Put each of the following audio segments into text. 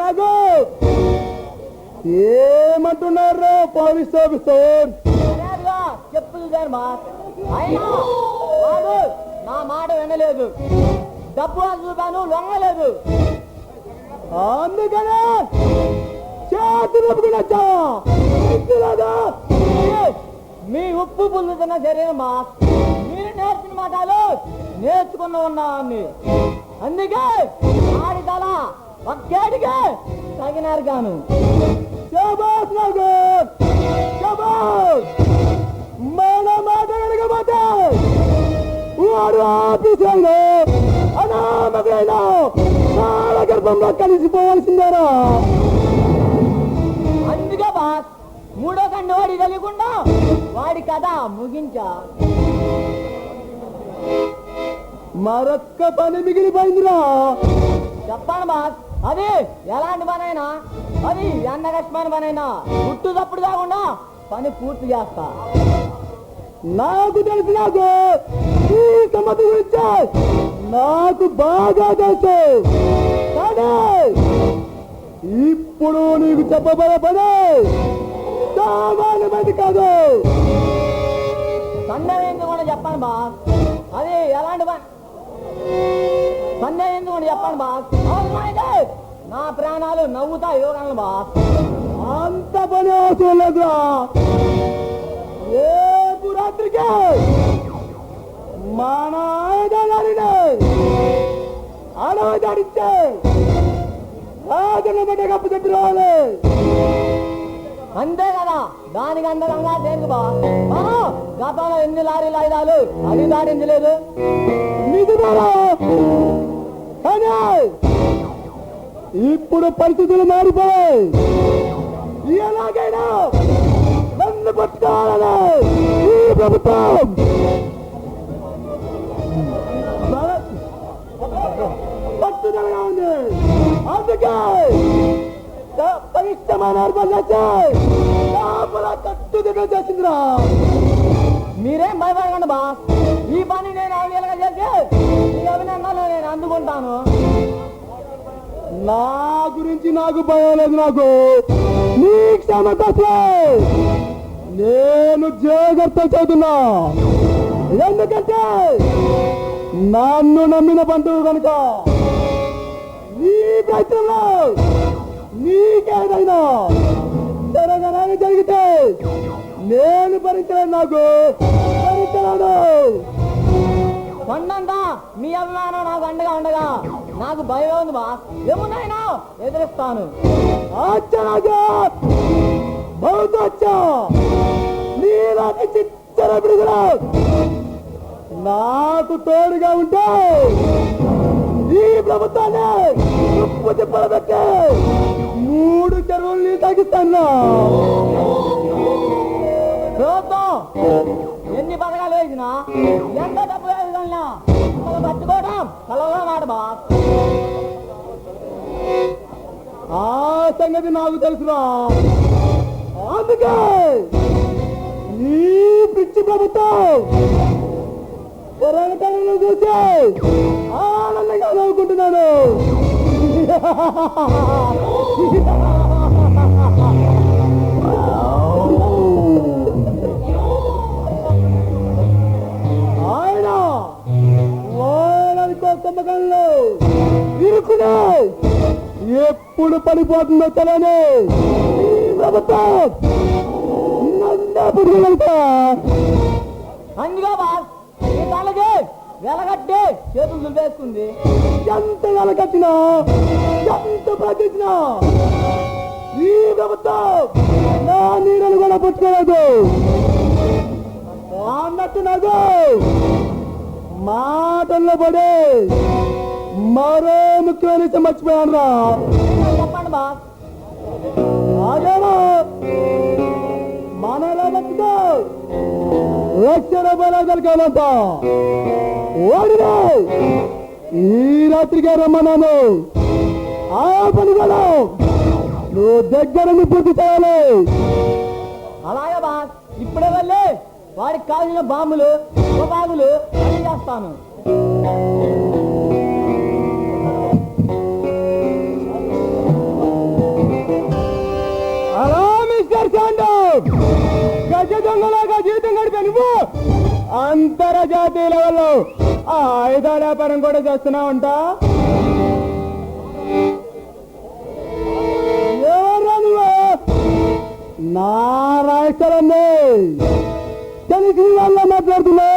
నాకు ఏమంటున్నారు police officer? చెప్పులు అయినా వాడు నా మాట వినలేదు, డబ్బు చూపాను లొంగలేదు, అందుకనే చేతులు మీ ఉప్పు పుల్లుతున్న శరీరమా మీరు నేర్చిన మాటలు నేర్చుకున్న ఉన్నాన్ని, అందుకే ఆడి తల ఒక్కేటికే తగినారు గాను. మన మాట వెనకపోతే వాడు ఆఫీసులో అనామకులైనా చాలా గర్భంలో కలిసిపోవాల్సిందేనా? అందుకే బాస్ మూడో కన్ను వాడి తెలియకుండా వాడి కథ ముగించా. మరొక్క పని మిగిలిపోయిందిరా. చెప్పండి బాస్, అది ఎలాంటి పనైనా, అది ఎంత కష్టమైన పనైనా పుట్టు తప్పుడు కాకుండా పని పూర్తి చేస్తా. నాకు తెలుసు, నాకు ఈ సమస్య గురించి నాకు బాగా తెలుసు. కానీ ఇప్పుడు నీకు చెప్పబోయే పని సామాన్యమైనది కాదు. సందేహం ఎందుకు కూడా చెప్పండి బాస్, అది ఎలాంటి పని సందేహం ఎందుకు కూడా చెప్పండి బాస్. నా ప్రాణాలు నవ్వుతా ఇవ్వగలను బాస్. అంత పని అవసరం లేదురా. రేపు రాత్రికి మన ఆయుధాలని అడవి దాడిచ్చే రాజుల మధ్య కప్పు చెప్పి రావాలి. అంతే కదా, దానికి అందరంగా దేనికి బా. గతంలో ఎన్ని లారీలు ఆయుధాలు అది దాడించలేదు. నిజమేరా, కానీ ఇప్పుడు పరిస్థితులు మారిపోయాయి. ఎలాగైనా నన్ను పట్టుకోవాలని ఈ ప్రభుత్వం పట్టుదలగా ఉంది. అందుకే పవిత్రమైన ఏర్పాటు చేసిందిరా. మీరేం భయపడకండి బా, ఈ పని నేను అవిలుగా చేసి ఈ అభినందనలు నేను అందుకుంటాను. నా గురించి నాకు భయం లేదు. నాకు నీ క్షమత నేను జాగ్రత్త చదువుతున్నా. ఎందుకంటే నన్ను నమ్మిన బంధువు కనుక నీ ప్రయత్నంలో నీకేదైనా జరగడానికి జరిగితే నేను భరించలేను. నాకు భరించలేను. కొండంతా మీ అభిమానం నాకు అండగా ఉండగా నాకు భయం ఉంది బా. ఏమున్నాయినా ఎదురిస్తాను. నాకు తోడుగా ఉంటే ఈ ప్రభుత్వాన్ని ఉప్పు తిప్పలు పెట్టి 3 చెరువుల్ని తగ్గిస్తాను. ప్రభుత్వం ఎన్ని పథకాలు వేసినా ఎంత డబ్బు వేసినా పట్టుకోవడం కలవగా మాట బా. ఆ సంగతి నాకు తెలుసురా. అందుకే ఈ పిచ్చి ప్రభుత్వం పోరాటాలను చూసి ఆనందంగా నవ్వుకుంటున్నాను. ఆయన వాళ్ళకో కుంభకంలో ఇరుకునే ఎప్పుడు పడిపోతుందో తెలియని ప్రభుత్వం నన్ను పురుగులంతా. అందుగా బాస్ ఈ తలకి వెలగట్టి చేతులు దులిపేసుకుంది. ఎంత వెలగట్టినా ఎంత ప్రకటించినా ఈ ప్రభుత్వం నా నీడను కూడా పుట్టుకోలేదు అన్నట్టు. నాకు మాటల్లో పడి మరో ముఖ్యమైన విషయం మర్చిపోయాను రా. చెప్పండి బాస్. అదేనా మనలో బతుకు రక్షణ బలాదలకాలంట ఓడినా ఈ రాత్రికే రమ్మన్నాను. ఆ పని కూడా నువ్వు దగ్గరని పూర్తి చేయాలి. అలాగే బాస్, ఇప్పుడే వెళ్ళి వాడికి కావాల్సిన బాంబులు బాగులు అన్ని చేస్తాను. అంతర్జాతీయ లెవెల్లో ఆ ఆయుధాల వ్యాపారం కూడా చేస్తున్నావంట. ఎవరా నువ్వు? నా రాష్ట్రాన్ని తెలిసి వాళ్ళ మాట్లాడుతున్నా.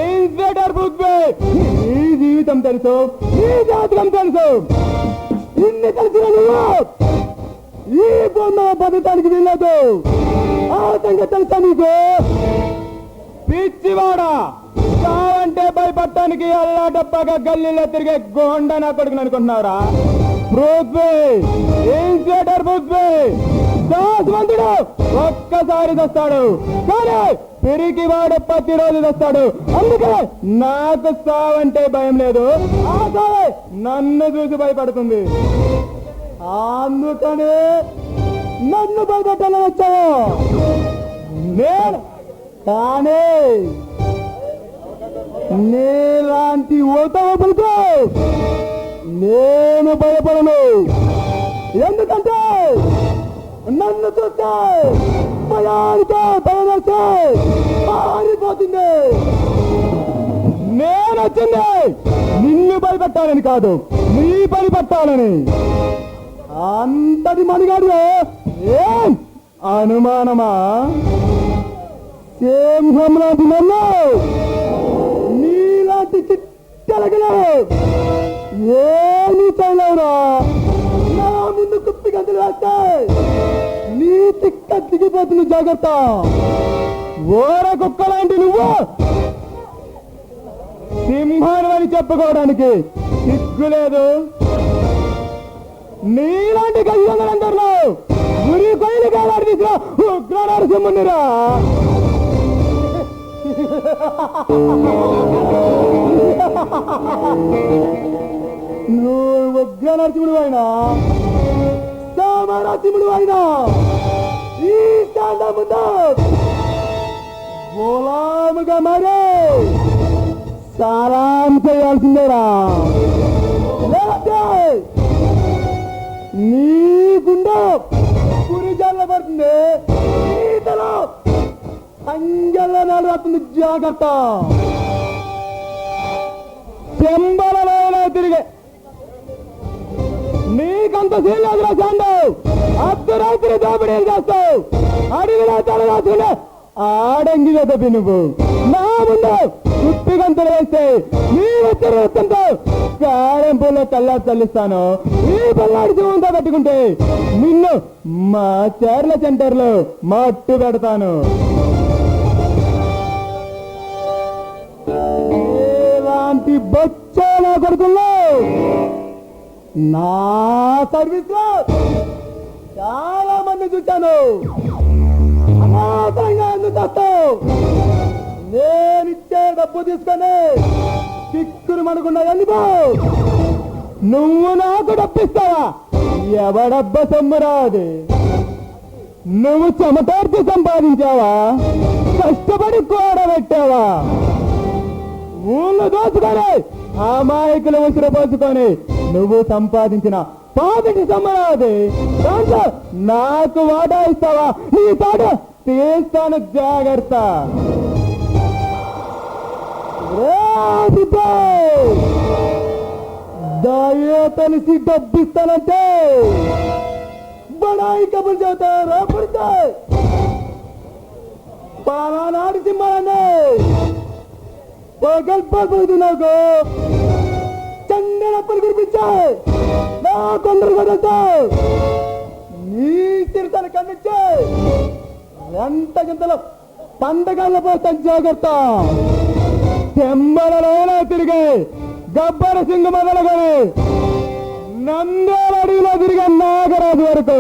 ఇన్స్పెక్టర్ బుక్బెట్, నీ జీవితం తెలుసు, నీ జాతకం తెలుసు. ఇన్ని తెలిసిన నువ్వు ఈ బొమ్మ బతకడానికి వీల్లేదు. ఆ సంగతి తెలుసా నీకు? పిచ్చివాడా, చావంటే భయపడటానికి అల్లా డబ్బాగా గల్లీలో తిరిగే గోండ నా కొడుకుని అనుకుంటున్నారా? ఇన్స్పెక్టర్ బుక్బెట్ దాసవంతుడు ఒక్కసారి తెస్తాడు, కానీ పెరిగి వాడు ప్రతిరోజు తెస్తాడు. అందుకే నాకు సావంటే భయం లేదు. ఆ సావే నన్ను చూసి భయపడుతుంది. అందుకని నన్ను భయపెట్టాలని వచ్చావు నేను. కానీ నీలాంటి ఓతవపులకు నేను భయపడను. ఎందుకంటే నన్ను చూస్తే భయానికే భయం వేస్తే పారిపోతుంది. నేను వచ్చింది నిన్ను భయపెట్టాలని కాదు, నీ పని పట్టాలని. అంతటి మణిగాడు ఏం అనుమానమా? సింహం లాంటి నన్ను నీలాంటి చిట్టలగలు ఏమీ చేయలేవురా. నా ముందు కుప్పి గంతులు వేస్తాయి, నీ తిక్క దిగిపోతుంది. జాగ్రత్త. ఓర కుక్క లాంటి నువ్వు సింహాలు అని చెప్పుకోవడానికి సిగ్గులేదు. నీలాంటి గయ్యందరందరిలో గురి కొయ్యలు కాలాడి తీసిన ఉగ్రనాడు సింహునిరా. నువ్వు ఉగ్ర నరసింహుడు అయినా సామరాసింహుడు అయినా ఈ స్టాండ ముందు గులాముగా మరే సారాం చేయాల్సిందేరా. లేకపోతే నీ గుండె పురిజాల పడుతుంది, ఈతలో అంగల్లో నడుస్తుంది. జాగ్రత్త. చెంబలలో తిరిగే నీకంత సీలేదు రాశాండు. అర్ధరాత్రి దోపిడీలు చేస్తావు, అడవిలో తల రాసుకునే ఆడంగి తప్పి నువ్వు నా ముందు ఉప్పి గంతులు వేస్తే నీ ఉత్తరంతో కారెంపుల్లో తల్లా చల్లిస్తాను. ఈ పల్లాడి జీవంతో పెట్టుకుంటే నిన్ను మా చర్ల సెంటర్లో మట్టు పెడతాను. ఇలాంటి బొచ్చల కొడుకుల్లో నా సర్వీస్ లో చాలా మంది చూశాను. అనవసరంగా ఎందుకు చేస్తావు? నేనిచ్చే డబ్బు తీసుకొని చిక్కురు మనకున్నా వెళ్ళిపో. నువ్వు నాకు డబ్బిస్తావా? ఎవడబ్బ సొమ్మురాది? నువ్వు చెమటార్చి సంపాదించావా? కష్టపడి కూడబెట్టావా? ఊళ్ళు దోచుకొని అమాయకులు ఉసిరి పోసుకొని నువ్వు సంపాదించిన పాపిటి సొమ్మురాది. దాంట్లో నాకు వాటా ఇస్తావా? నీ పాట తీస్తాను. జాగ్రత్త. దయ తెలిసి డబ్బిస్తానంటే బడాయి కబుర్లు చెబుతారా? పడతాయి పానాడు సింహాలనే పగల్పడుతున్నాకు చందనప్పలు కురిపించాయి. నా కొందరు వదలుతావు. నీ చిరుతలు కన్నిచ్చాయి. ఎంత గింతలో పండగల్లో పోతాను. జాగ్రత్త. చెంబలలో తిరిగే గబ్బర సింగు మొదలుకొని నందేల అడవిలో తిరిగే నాగరాజు వరకు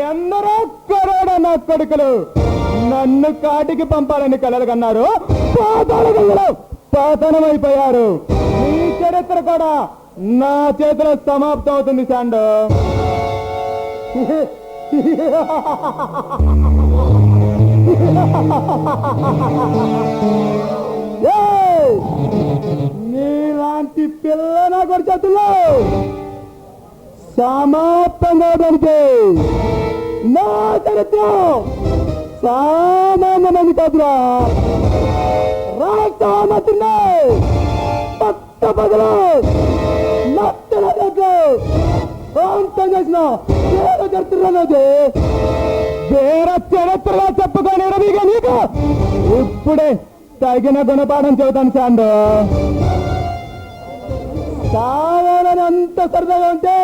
ఎందరో కరోడ నా కొడుకులు నన్ను కాటికి పంపాలని కలలు కన్నారు. పాతాళ గంగలో పతనమైపోయారు. ఈ చరిత్ర కూడా నా చేతిలో సమాప్తం అవుతుంది. శాండు, నీలాంటి పిల్ల నా కొడు చేతుల్లో సమాప్తం కావడానికి నా చరిత్ర సామాన్యమంది కాదురా, రాష్ట్ర మంత్రులు పట్ట బదులు నచ్చల ప్రాంతం చేసిన వేరే చరిత్రలోది వేరే చరిత్రగా చెప్పుకొని రవిగా నీకు ఇప్పుడే తగిన గుణపాఠం చెబుతాను శాండు. కావాలని అంత సరదాగా ఉంటే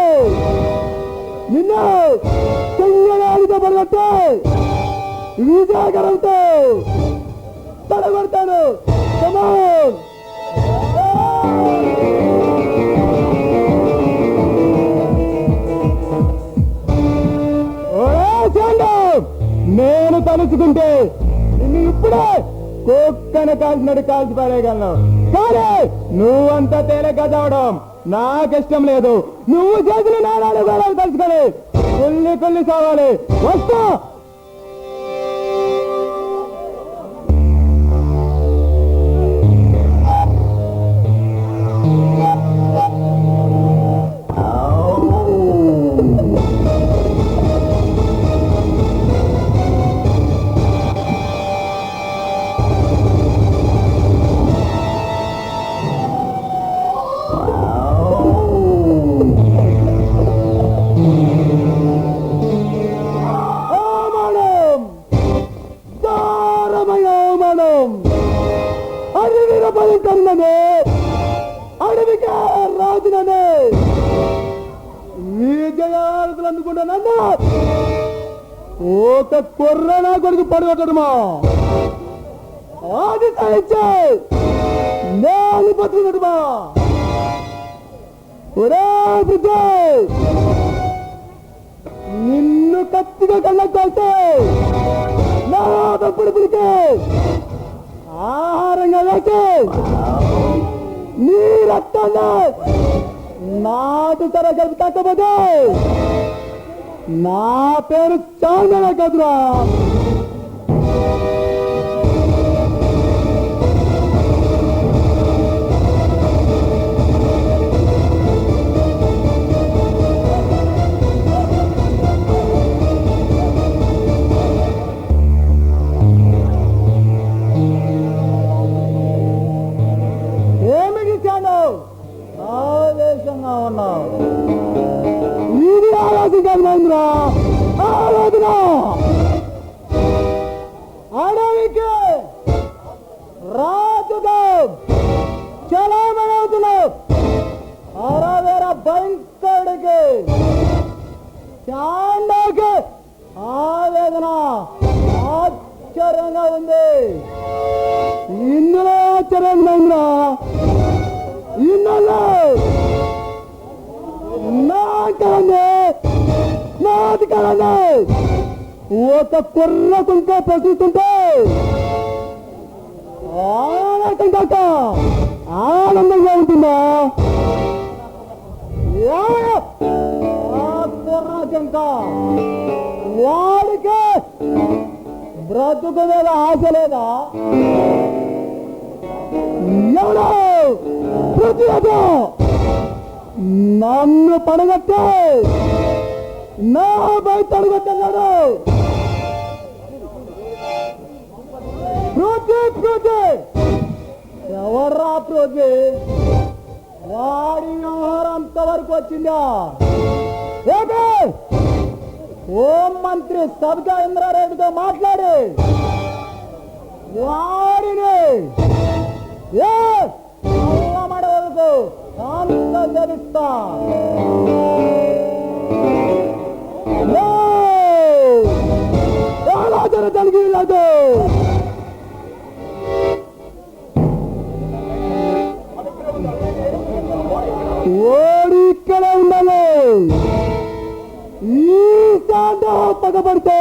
నిన్ను చెయ్యడానితో పడగొట్టే విజయకరంతో తడగొడతాను. నేను తలుచుకుంటే నిన్ను ఇప్పుడే కుక్కను కాల్చినట్టు కాల్చి పారేయగలను, కానీ నువ్వంత తేలిగ్గా చావడం నాకిష్టం లేదు. నువ్వు చేసిన నాణాలు వేళలు తలుచుకొని పెళ్లి పెళ్లి సావాలి. వస్తా. అడవికే రాజుననే విజయాలు అందుకుంటా నన్ను ఒక కొర్ర నా కొడుకు పడగొట్టడమా అది సహించే నేను బతుకున్నట్టుమా. ఒరే బ్రిజేష్, నిన్ను కత్తిగా కళ్ళకు కాల్తే నా తప్పుడు పులికే ఆహారంగా వేసి నీ రక్తాన్ని నాటు తర కలిపి తగ్గబోతే నా పేరు చాందనే కాదురా. ఆవేశంగా ఉన్నావు. ఇది ఆలోచన కాదు మహేంద్ర, ఆలోచన. అడవికి రాజుగా చలామణవుతున్నావు. అరవేర భయంకరుడికి చాండాకి ఆవేదన ఆశ్చర్యంగా ఉంది. ఇందులో ఆశ్చర్యం మహేంద్ర, ఇన్నల్లో నాటికాలండి ఒక కుర్రకుంటే ప్రశ్నిస్తుంటే ఆనందం కాక ఆనందంగా ఉంటుందా? కుర్రకంక వాడికి బ్రతుకు మీద ఆశ లేదా? ఎవడో ప్రతి నన్ను పడగొట్టే నా బయట అడుగుతున్నాడు. ఎవర్రా ప్రోజి? వాడి వ్యవహారం అంతవరకు వచ్చిందా? హోం మంత్రి సబితా ఇంద్రారెడ్డితో మాట్లాడి వాడిని మడవలకు తెలుస్తా. కలిగి లేదు. ఓడి ఇక్కడే ఉండాలి. ఈ శాంత పగబడితే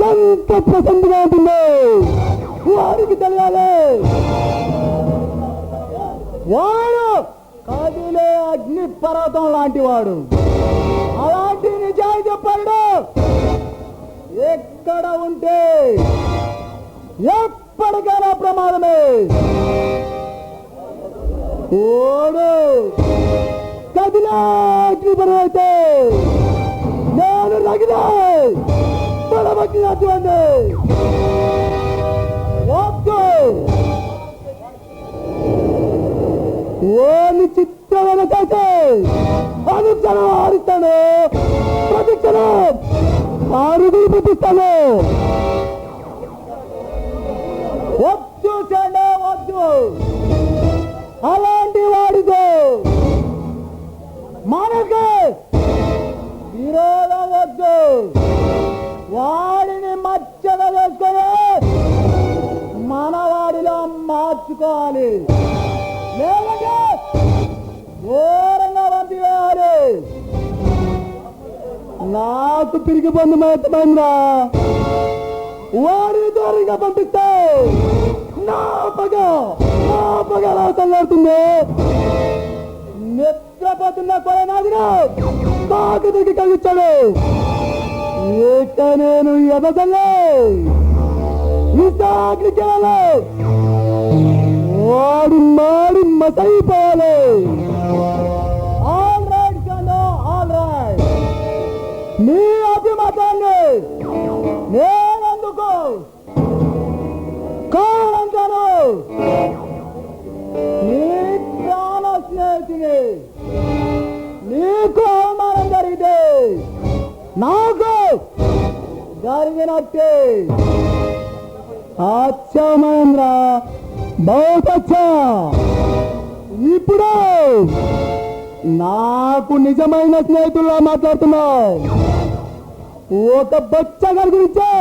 ఎంత ప్రసంతగా ఉంటుంది వాడికి తెలియాలి. వాడు కదిలే అగ్ని పర్వతం లాంటి వాడు. అలాంటి నిజాయితీ పరుడు ఎక్కడ ఉంటే ఎప్పటికైనా ప్రమాదమే. ఓడు కదిలే అగ్ని పర్వతం అయితే నేను రగిలే ఇష్టం వచ్చినటువంటి వద్దు ఓని చిత్రమైన చేసి అనుక్షణం ఆడిస్తాను, ప్రతిక్షణం ఆరుగురు పుట్టిస్తాను. వద్దు చెండ వద్దు, అలాంటి వాడితో మనకు విరోధం వద్దు. వాడిని మచ్చగా చేసుకొని మన వాడిలో మార్చుకోవాలి, లేదంటే ఘోరంగా పంపివేయాలి. నాకు తిరిగి బంధు మైతమైందా, వాడిని దూరంగా పంపిస్తే నా పగ ఎలా తల్లాడుతుంది. నిద్రపోతున్న కొలనాదిన నాకు దిగి కలిగించాడు. ఇక నేను ఎదగలే, ఇసాగ్నికి వాడి మాడి మసైపోవాలి. ఆల్ రైట్ కన్నా ఆల్ రైట్, నీ అభిమతాన్ని నేనందుకు కాదంటాను. నీ ప్రాణ స్నేహితుని నీకు అవమానం జరిగితే నాకు జరిగినట్టే. అచ్చా మహేంద్ర, బహుత్ అచ్చా. ఇప్పుడు నాకు నిజమైన స్నేహితుల్లో మాట్లాడుతున్నావు. ఒక బచ్చగారి గురించి